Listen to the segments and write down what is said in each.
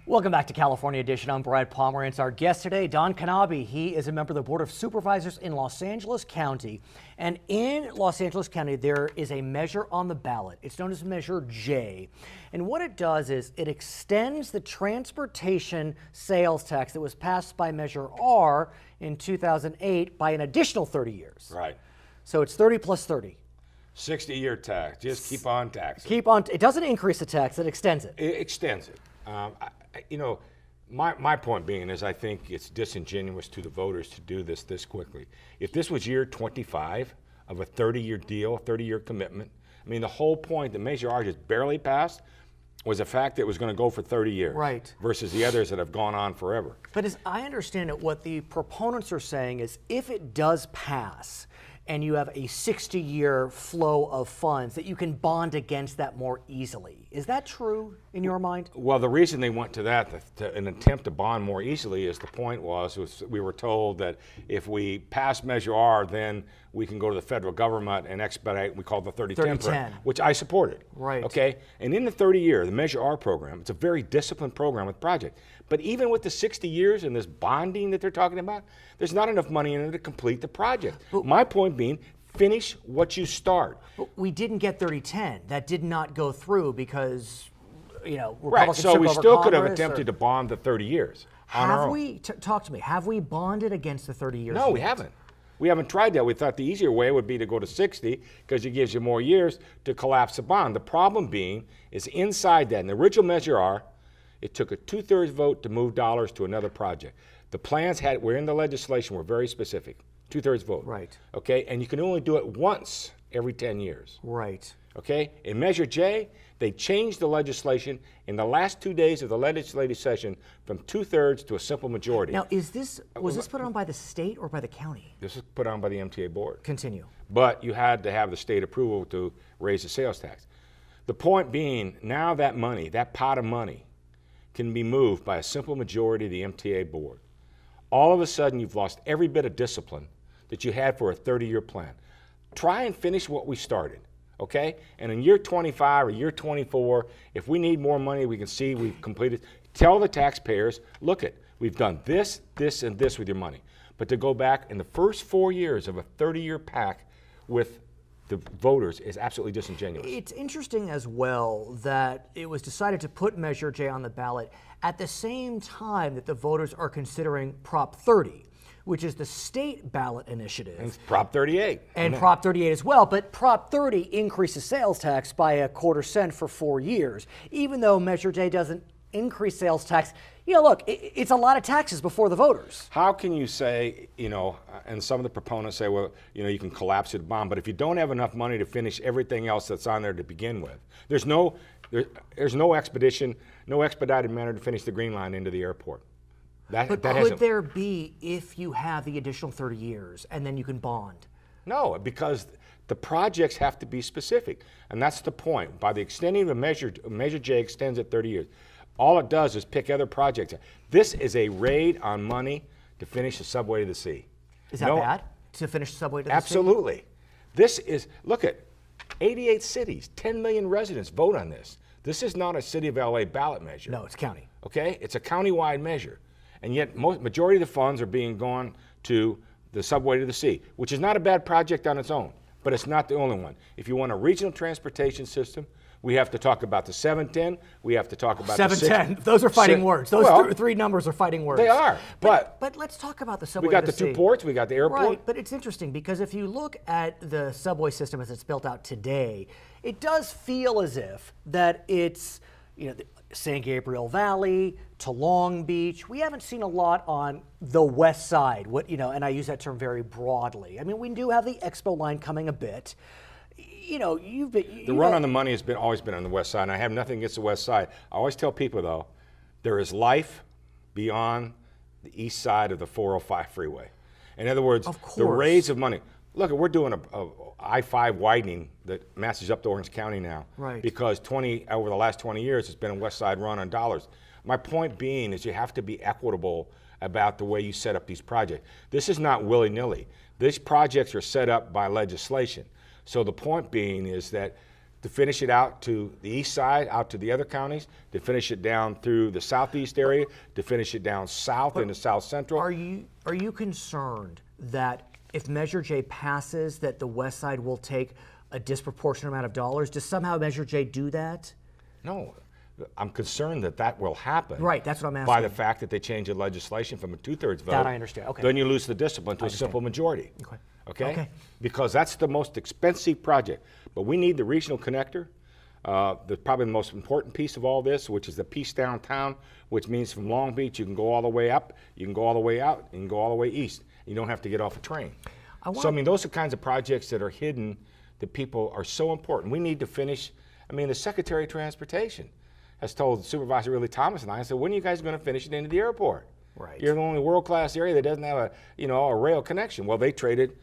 Welcome back to California Edition. I'm Brad Pomerance. Our guest today, Don Knabe. He is a member of the Board of Supervisors in Los Angeles County. And in Los Angeles County, there is a measure on the ballot. It's known as Measure J. And what it does is it extends the transportation sales tax that was passed by Measure R in 2008 by an additional 30 years. Right. So it's 30 plus 30. 60-year tax. Just keep on taxing. Keep on. It doesn't increase the tax. It extends it. It extends it. My point being is I think it's disingenuous to the voters to do this quickly. If this was year 25 of a 30-year deal, 30-year commitment, I mean, the whole point that Measure R just barely passed was the fact that it was going to go for 30 years. Right. Versus the others that have gone on forever. But as I understand it, what the proponents are saying is if it does pass, and you have a 60-year flow of funds, that you can bond against that more easily. Is that true in your mind? well, the reason they went to that, an attempt to bond more easily, is the point was we were told that if we pass Measure R, then we can go to the federal government and expedite, we call it the 30-10 program, which I supported. Right. Okay? And in the 30-year, the Measure R program, it's a very disciplined program with project. But even with the 60 years and this bonding that they're talking about, there's not enough money in it to complete the project. My point being, finish what you start. But we didn't get 30-10. That did not go through because, Republicans right, so we took over still could have Congress, attempted to bond the 30 years on our own. Talk to me, have we bonded against the 30 years? No, we haven't. We haven't tried that. We thought the easier way would be to go to 60 because it gives you more years to collapse the bond. The problem being is inside that, in the original Measure R, it took a 2/3 vote to move dollars to another project. The plans were in the legislation, were very specific. 2/3 vote. Right. Okay, and you can only do it once every 10 years. Right. Okay, in Measure J, they changed the legislation in the last 2 days of the legislative session from 2/3 to a simple majority. Now, was this put on by the state or by the county? This was put on by the MTA board. Continue. But you had to have the state approval to raise the sales tax. The point being, now that money, that pot of money, can be moved by a simple majority of the MTA board. All of a sudden, you've lost every bit of discipline that you had for a 30-year plan. Try and finish what we started, okay? And in year 25 or year 24, if we need more money, we can see we've completed. Tell the taxpayers, look we've done this, this, and this with your money. But to go back in the first 4 years of a 30-year pact with the voters is absolutely disingenuous. It's interesting as well that it was decided to put Measure J on the ballot at the same time that the voters are considering Prop 30, which is the state ballot initiative. And Prop 38. And Prop 38 as well, but Prop 30 increases sales tax by a 1/4 cent for 4 years. Even though Measure J doesn't increase sales tax, look, it's a lot of taxes before the voters. How can you say, and some of the proponents say, well, you can collapse the bond, but if you don't have enough money to finish everything else that's on there to begin with, there's no expedited manner to finish the Green Line into the airport. But could there be if you have the additional 30 years and then you can bond? No, because the projects have to be specific, and that's the point. By the extending of Measure J extends it 30 years. All it does is pick other projects. This is a raid on money to finish the subway to the sea. Is that bad, to finish the subway to the sea? Absolutely. This is, look at 88 cities, 10 million residents vote on this. This is not a City of LA ballot measure. No, it's county. Okay? It's a county-wide measure. And yet, majority of the funds are being gone to the subway to the sea, which is not a bad project on its own, but it's not the only one. If you want a regional transportation system, we have to talk about the 710. We have to talk about 710. Those are fighting words. Those three numbers are fighting words. They are. But let's talk about the subway. We got the 2 ports. We got the airport. Right. But it's interesting because if you look at the subway system as it's built out today, it does feel as if that it's San Gabriel Valley to Long Beach. We haven't seen a lot on the west side. And I use that term very broadly. I mean, we do have the Expo line coming a bit. The run on the money has always been on the west side, and I have nothing against the west side. I always tell people, though, there is life beyond the east side of the 405 freeway. In other words, the raids of money. Look, we're doing a I-5 widening that matches up to Orange County now. Right. Because over the last 20 years, it's been a west side run on dollars. My point being is you have to be equitable about the way you set up these projects. This is not willy-nilly. These projects are set up by legislation. So the point being is that to finish it out to the east side, out to the other counties, to finish it down through the southeast area, to finish it down south into South Central. Are you concerned that if Measure J passes, that the west side will take a disproportionate amount of dollars? Does somehow Measure J do that? No. I'm concerned that that will happen. Right, that's what I'm asking. By the fact that they change the legislation from a 2/3 vote. That I understand. Okay. Then you lose the discipline to a simple majority. Okay. Okay. Because that's the most expensive project. But we need the regional connector. Probably the most important piece of all this, which is the piece downtown, which means from Long Beach you can go all the way up, you can go all the way out, you can go all the way east. You don't have to get off a train. So I mean, those are kinds of projects that are hidden that people are so important. We need to finish. I mean, the Secretary of Transportation has told Supervisor Willie Thomas and I said, when are you guys going to finish it into the airport? Right. You're the only world-class area that doesn't have a rail connection. Well, they traded,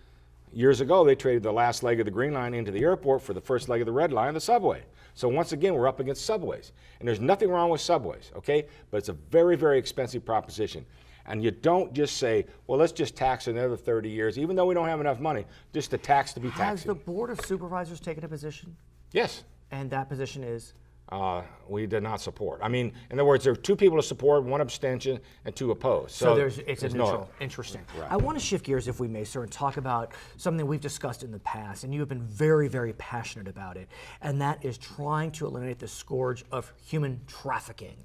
years ago, they traded the last leg of the Green Line into the airport for the first leg of the Red Line, the subway. So once again, we're up against subways. And there's nothing wrong with subways, okay? But it's a very, very expensive proposition. And you don't just say, well, let's just tax another 30 years, even though we don't have enough money, just to tax to be taxing. Has the Board of Supervisors taken a position? Yes. And that position is? We did not support. I mean, in other words, there are 2 people to support, 1 abstention, and 2 opposed. So it's a neutral. Interesting. Right. I want to shift gears, if we may, sir, and talk about something we've discussed in the past, and you have been very, very passionate about it, and that is trying to eliminate the scourge of human trafficking.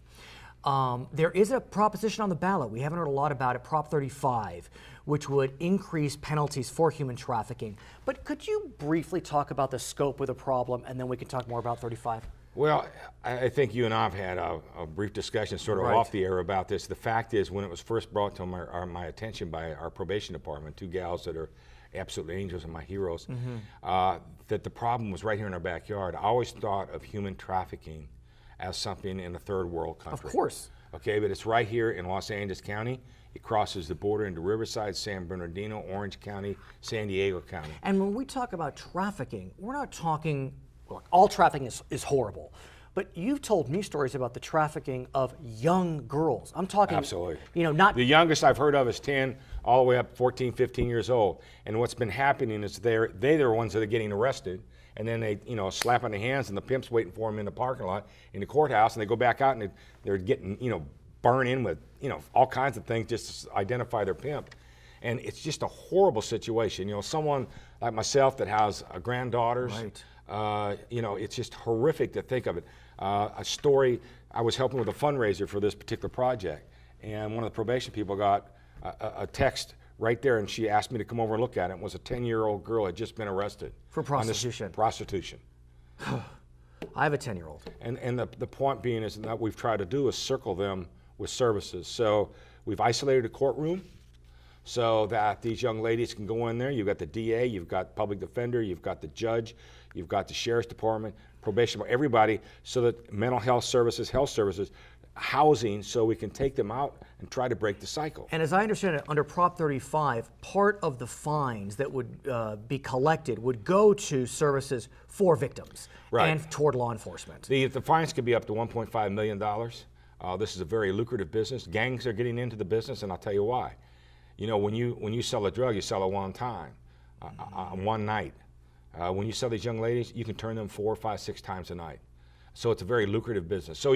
There is a proposition on the ballot. We haven't heard a lot about it, Prop 35, which would increase penalties for human trafficking. But could you briefly talk about the scope of the problem, and then we can talk more about 35? Well, I think you and I have had a brief discussion sort of off the air about this. The fact is, when it was first brought to my attention by our probation department, 2 gals that are absolute angels and my heroes, that the problem was right here in our backyard. I always thought of human trafficking as something in a third world country. Of course. Okay, but it's right here in Los Angeles County. It crosses the border into Riverside, San Bernardino, Orange County, San Diego County. And when we talk about trafficking, we're not talking, look, all trafficking is horrible. But you've told me stories about the trafficking of young girls. I'm talking, absolutely. Not the youngest I've heard of is 10, all the way up 14, 15 years old. And what's been happening is they're the ones that are getting arrested, and then they, slap on the hands, and the pimp's waiting for them in the parking lot in the courthouse, and they go back out and they're getting, burned in with, all kinds of things just to identify their pimp. And it's just a horrible situation. Someone like myself that has granddaughters. Right. It's just horrific to think of it. A story, I was helping with a fundraiser for this particular project, and one of the probation people got a text right there, and she asked me to come over and look at it. It was a 10-year-old girl had just been arrested. For prostitution. Prostitution. I have a 10-year-old. And the point being is that what we've tried to do is circle them with services. So we've isolated a courtroom so that these young ladies can go in there. You've got the DA, you've got public defender, you've got the judge, you've got the sheriff's department, probation, everybody, so that mental health services, housing, so we can take them out and try to break the cycle. And as I understand it, under Prop 35, part of the fines that would be collected would go to services for victims and toward law enforcement. The fines could be up to $1.5 million. This is a very lucrative business. Gangs are getting into the business, and I'll tell you why. When you sell a drug, you sell it one time, one night. When you sell these young ladies, you can turn them 4, 5, 6 times a night. So it's a very lucrative business. So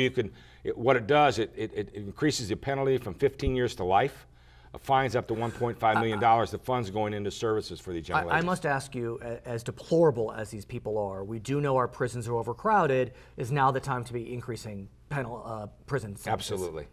what it does, it increases the penalty from 15 years to life. Fines up to $1.5 million. The funds going into services for these young ladies. I must ask you, as deplorable as these people are, we do know our prisons are overcrowded. Is now the time to be increasing prison sentences? Absolutely.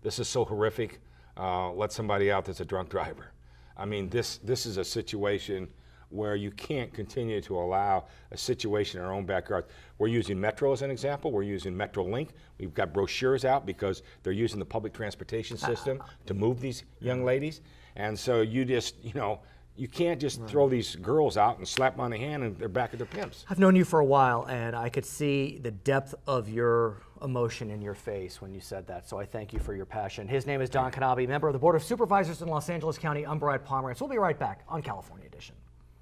This is so horrific. Let somebody out that's a drunk driver. I mean, this is a situation where you can't continue to allow a situation in our own backyard. We're using Metro as an example. We're using MetroLink. We've got brochures out because they're using the public transportation system to move these young ladies. And so you just, you can't just throw these girls out and slap them on the hand and they're back at their pimps. I've known you for a while, and I could see the depth of your emotion in your face when you said that, so I thank you for your passion. His name is Don Knabe, member of the Board of Supervisors in Los Angeles County. I'm Brad Pomerance. We'll be right back on California Edition.